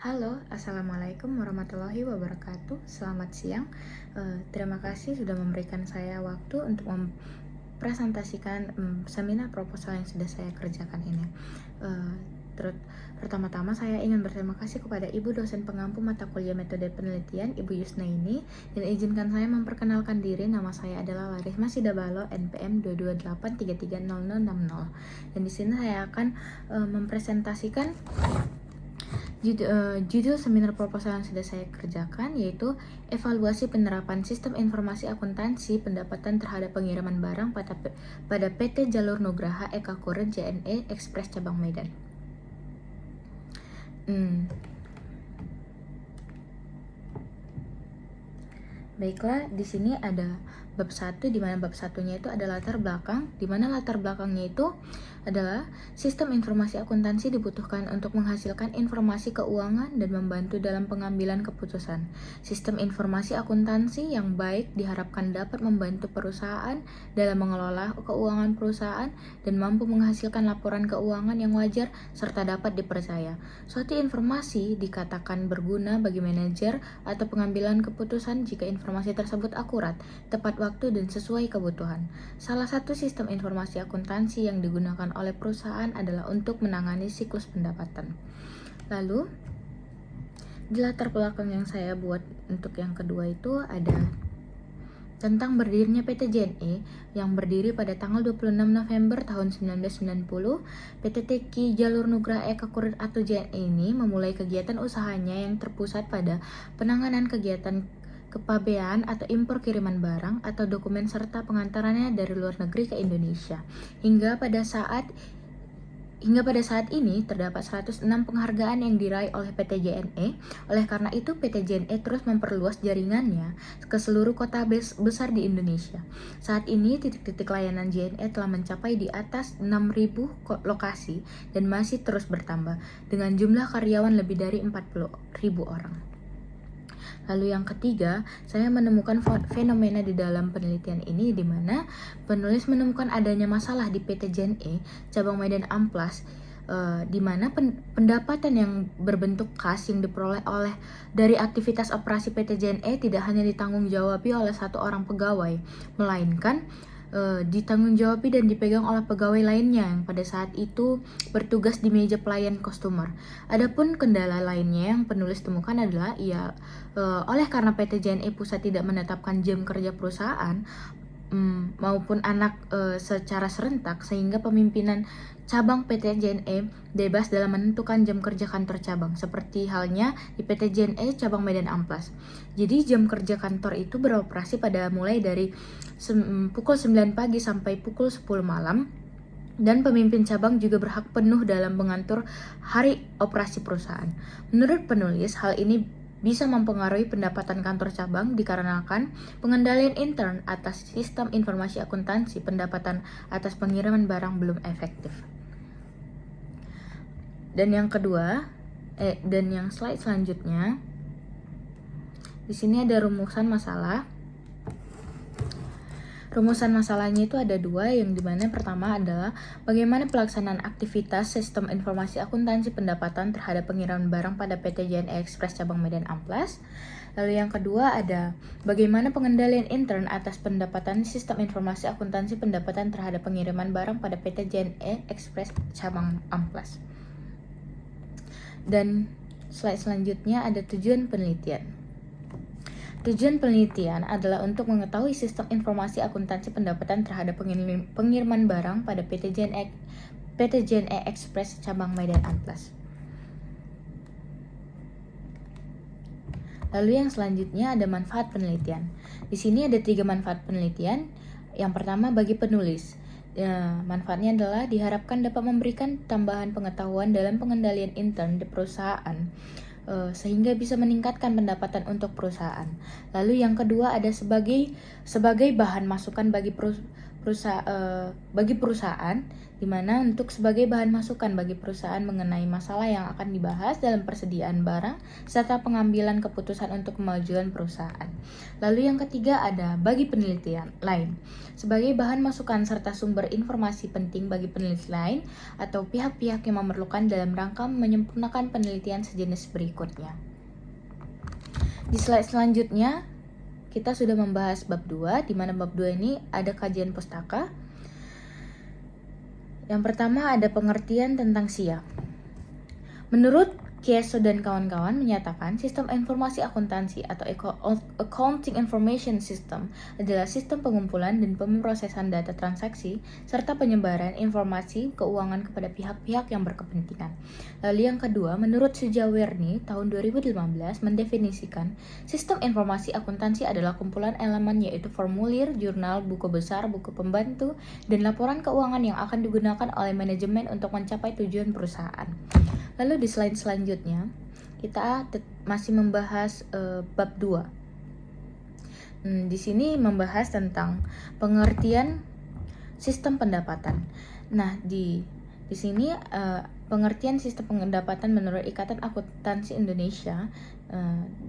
Halo, Assalamualaikum warahmatullahi wabarakatuh. Selamat siang. Terima kasih sudah memberikan saya waktu untuk mempresentasikan seminar proposal yang sudah saya kerjakan ini. Eh, Pertama-tama saya ingin berterima kasih kepada Ibu dosen pengampu mata kuliah metode penelitian, Ibu Yusnaini, dan izinkan saya memperkenalkan diri. Nama saya adalah Larisma Sidabalo, NPM 228330060. Dan di sini saya akan mempresentasikan judul seminar proposal yang sudah saya kerjakan, yaitu evaluasi penerapan sistem informasi akuntansi pendapatan terhadap pengiriman barang pada PT Jalur Nugraha Eka Kuret JNE Express Cabang Medan. Baiklah, di sini ada bab 1, di mana bab satunya itu ada latar belakang, di mana latar belakangnya itu adalah sistem informasi akuntansi dibutuhkan untuk menghasilkan informasi keuangan dan membantu dalam pengambilan keputusan. Sistem informasi akuntansi yang baik diharapkan dapat membantu perusahaan dalam mengelola keuangan perusahaan dan mampu menghasilkan laporan keuangan yang wajar serta dapat dipercaya. Suatu informasi dikatakan berguna bagi manajer atau pengambilan keputusan jika informasi tersebut akurat, tepat waktu, dan sesuai kebutuhan. Salah satu sistem informasi akuntansi yang digunakan oleh perusahaan adalah untuk menangani siklus pendapatan. Lalu, di latar belakang yang saya buat untuk yang kedua itu ada tentang berdirinya PT JNE yang berdiri pada tanggal 26 November tahun 1990. PT TEKI Jalur Nugraha Eka Kuret atau JNE ini memulai kegiatan usahanya yang terpusat pada penanganan kegiatan kepabean atau impor kiriman barang atau dokumen serta pengantarannya dari luar negeri ke Indonesia. Hingga pada saat ini terdapat 106 penghargaan yang diraih oleh PT JNE. Oleh karena itu PT JNE terus memperluas jaringannya ke seluruh kota besar di Indonesia. Saat ini titik-titik layanan JNE telah mencapai di atas 6.000 lokasi dan masih terus bertambah dengan jumlah karyawan lebih dari 40.000 orang. Lalu yang ketiga, saya menemukan fenomena di dalam penelitian ini di mana penulis menemukan adanya masalah di PT JNE Cabang Medan Amplas, di mana pendapatan yang berbentuk kas yang diperoleh dari aktivitas operasi PT JNE tidak hanya ditanggung-jawabi oleh satu orang pegawai, melainkan ditanggung-jawabi dan dipegang oleh pegawai lainnya yang pada saat itu bertugas di meja pelayan customer. Adapun kendala lainnya yang penulis temukan adalah oleh karena PT JNE Pusat tidak menetapkan jam kerja perusahaan maupun anak secara serentak, sehingga pemimpinan cabang PT JNE bebas dalam menentukan jam kerja kantor cabang, seperti halnya di PT JNE Cabang Medan Amplas. Jadi jam kerja kantor itu beroperasi mulai dari pukul 9 pagi sampai pukul 10 malam, dan pemimpin cabang juga berhak penuh dalam mengatur hari operasi perusahaan. Menurut penulis, hal ini bisa mempengaruhi pendapatan kantor cabang dikarenakan pengendalian intern atas sistem informasi akuntansi pendapatan atas pengiriman barang belum efektif. Dan yang kedua, dan yang slide selanjutnya, di sini ada rumusan masalah. Rumusan masalahnya itu ada dua, yang dimana pertama adalah bagaimana pelaksanaan aktivitas sistem informasi akuntansi pendapatan terhadap pengiriman barang pada PT JNE Express Cabang Medan Amplas. Lalu yang kedua ada bagaimana pengendalian intern atas pendapatan sistem informasi akuntansi pendapatan terhadap pengiriman barang pada PT JNE Express Cabang Amplas. Dan slide selanjutnya ada tujuan penelitian. Tujuan penelitian adalah untuk mengetahui sistem informasi akuntansi pendapatan terhadap pengiriman barang pada PT JNE Express Cabang Medan Amplas. Lalu yang selanjutnya ada manfaat penelitian. Di sini ada 3 manfaat penelitian. Yang pertama bagi penulis. Manfaatnya adalah diharapkan dapat memberikan tambahan pengetahuan dalam pengendalian intern di perusahaan, sehingga bisa meningkatkan pendapatan untuk perusahaan. Lalu yang kedua ada sebagai bahan masukan bagi bagi perusahaan, di mana untuk sebagai bahan masukan bagi perusahaan mengenai masalah yang akan dibahas dalam persediaan barang serta pengambilan keputusan untuk kemajuan perusahaan. Lalu yang ketiga ada bagi penelitian lain, sebagai bahan masukan serta sumber informasi penting bagi peneliti lain atau pihak-pihak yang memerlukan dalam rangka menyempurnakan penelitian sejenis berikutnya. Di slide selanjutnya, kita sudah membahas bab 2, di mana bab 2 ini ada kajian pustaka. Yang pertama ada pengertian tentang SIA. Menurut Kieso dan kawan-kawan menyatakan sistem informasi akuntansi atau Accounting Information System adalah sistem pengumpulan dan pemrosesan data transaksi serta penyebaran informasi keuangan kepada pihak-pihak yang berkepentingan. Lalu yang kedua, menurut Sujawerni tahun 2015 mendefinisikan sistem informasi akuntansi adalah kumpulan elemen yaitu formulir, jurnal, buku besar, buku pembantu, dan laporan keuangan yang akan digunakan oleh manajemen untuk mencapai tujuan perusahaan. Lalu di slide selanjutnya, kita masih membahas bab 2. Di sini membahas tentang pengertian sistem pendapatan. Nah, di sini pengertian sistem pendapatan menurut Ikatan Akuntansi Indonesia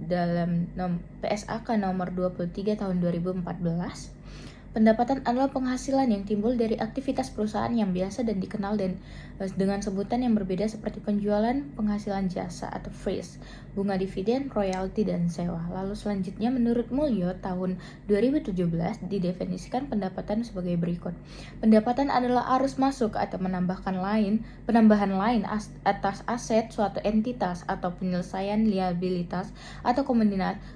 dalam PSAK nomor 23 tahun 2014. Pendapatan adalah penghasilan yang timbul dari aktivitas perusahaan yang biasa dan dikenal dengan sebutan yang berbeda seperti penjualan, penghasilan jasa atau fees, bunga dividen, royalti, dan sewa. Lalu selanjutnya menurut Mulyo tahun 2017 didefinisikan pendapatan sebagai berikut. Pendapatan adalah arus masuk atau penambahan lain atas aset suatu entitas atau penyelesaian liabilitas atau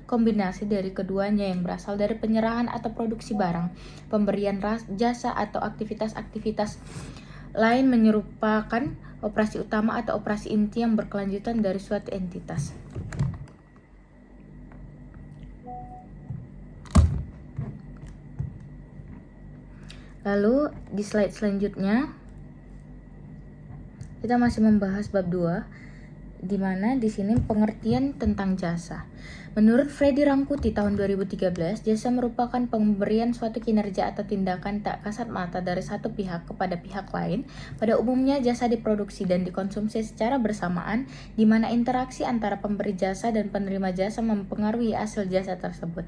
kombinasi dari keduanya yang berasal dari penyerahan atau produksi barang, pemberian jasa atau aktivitas-aktivitas lain menyerupakan operasi utama atau operasi inti yang berkelanjutan dari suatu entitas. Lalu di slide selanjutnya kita masih membahas bab 2, di mana di sini pengertian tentang jasa. Menurut Freddy Rangkuti tahun 2013, jasa merupakan pemberian suatu kinerja atau tindakan tak kasat mata dari satu pihak kepada pihak lain. Pada umumnya jasa diproduksi dan dikonsumsi secara bersamaan, di mana interaksi antara pemberi jasa dan penerima jasa mempengaruhi hasil jasa tersebut.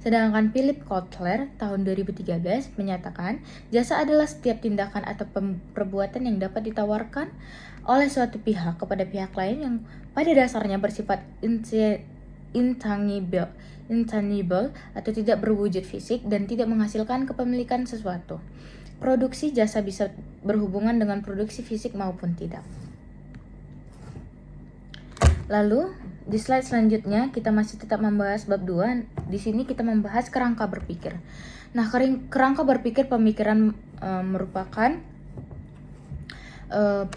Sedangkan Philip Kotler tahun 2013 menyatakan, jasa adalah setiap tindakan atau perbuatan yang dapat ditawarkan oleh suatu pihak kepada pihak lain yang pada dasarnya bersifat intangible atau tidak berwujud fisik dan tidak menghasilkan kepemilikan sesuatu. Produksi jasa bisa berhubungan dengan produksi fisik maupun tidak. Lalu di slide selanjutnya kita masih tetap membahas bab 2. Di sini kita membahas kerangka berpikir. Nah, kerangka berpikir pemikiran merupakan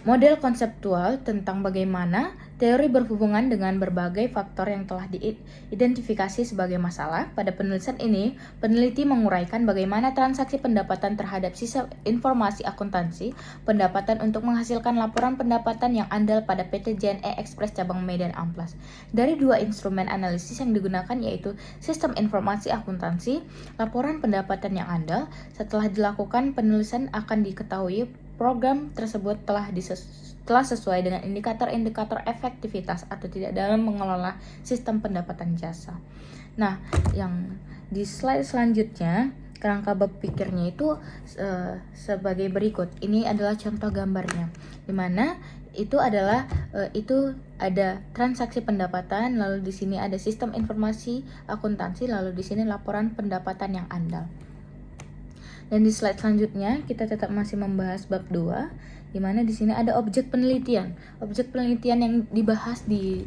model konseptual tentang bagaimana teori berhubungan dengan berbagai faktor yang telah diidentifikasi sebagai masalah. Pada penulisan ini, peneliti menguraikan bagaimana transaksi pendapatan terhadap sisa informasi akuntansi, pendapatan untuk menghasilkan laporan pendapatan yang andal pada PT JNE Express cabang Medan Amplas. Dari dua instrumen analisis yang digunakan yaitu sistem informasi akuntansi, laporan pendapatan yang andal. Setelah dilakukan penulisan akan diketahui program tersebut telah sesuai dengan indikator-indikator efektivitas atau tidak dalam mengelola sistem pendapatan jasa. Nah, yang di slide selanjutnya, kerangka berpikirnya itu sebagai berikut. Ini adalah contoh gambarnya, di mana itu adalah ada transaksi pendapatan, lalu di sini ada sistem informasi akuntansi, lalu di sini laporan pendapatan yang andal. Dan di slide selanjutnya kita tetap masih membahas bab 2, di mana di sini ada objek penelitian. Objek penelitian yang dibahas di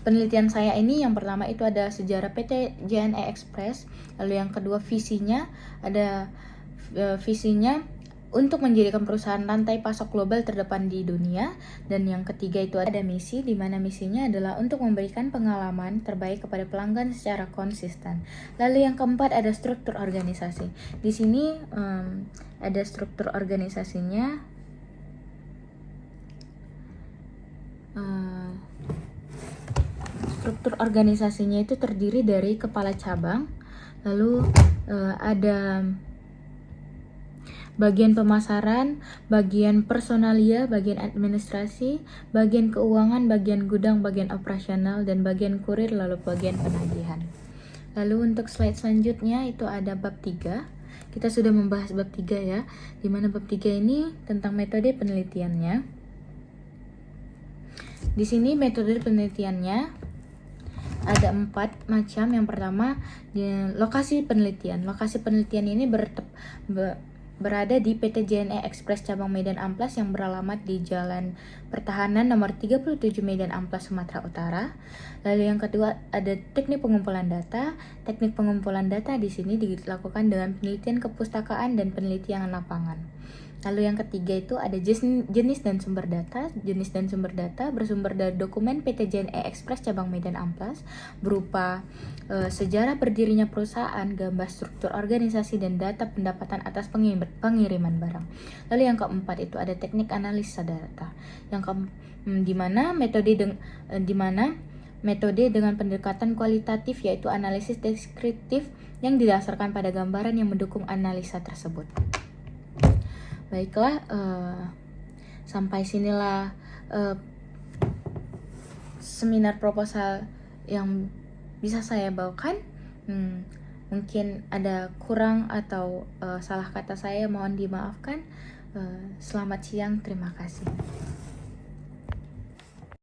penelitian saya ini yang pertama itu ada sejarah PT JNE Express, lalu yang kedua visinya, ada visinya untuk menjadikan perusahaan rantai pasok global terdepan di dunia, dan yang ketiga itu ada misi, di mana misinya adalah untuk memberikan pengalaman terbaik kepada pelanggan secara konsisten. Lalu yang keempat ada struktur organisasi. Di sini ada struktur organisasinya. Struktur organisasinya itu terdiri dari kepala cabang, lalu ada bagian pemasaran, bagian personalia, bagian administrasi, bagian keuangan, bagian gudang, bagian operasional, dan bagian kurir, lalu bagian penagihan. Lalu untuk slide selanjutnya itu ada bab 3. Kita sudah membahas bab 3 ya, dimana bab 3 ini tentang metode penelitiannya. Di sini metode penelitiannya ada 4 macam. Yang pertama, di lokasi penelitian. Lokasi penelitian ini berada di PT JNE Express cabang Medan Amplas yang beralamat di Jalan Pertahanan nomor 37 Medan Amplas, Sumatera Utara. Lalu yang kedua ada teknik pengumpulan data. Teknik pengumpulan data di sini dilakukan dengan penelitian kepustakaan dan penelitian lapangan. Lalu yang ketiga itu ada jenis dan sumber data. Jenis dan sumber data bersumber dari dokumen PT JNE Express cabang Medan Amplas berupa sejarah berdirinya perusahaan, gambar struktur organisasi, dan data pendapatan atas pengiriman barang. Lalu yang keempat itu ada teknik analisa data. Di mana metode dengan pendekatan kualitatif yaitu analisis deskriptif yang didasarkan pada gambaran yang mendukung analisa tersebut. Baiklah, sampai sinilah seminar proposal yang bisa saya bawakan. Mungkin ada kurang atau salah kata saya, mohon dimaafkan. Selamat siang, terima kasih.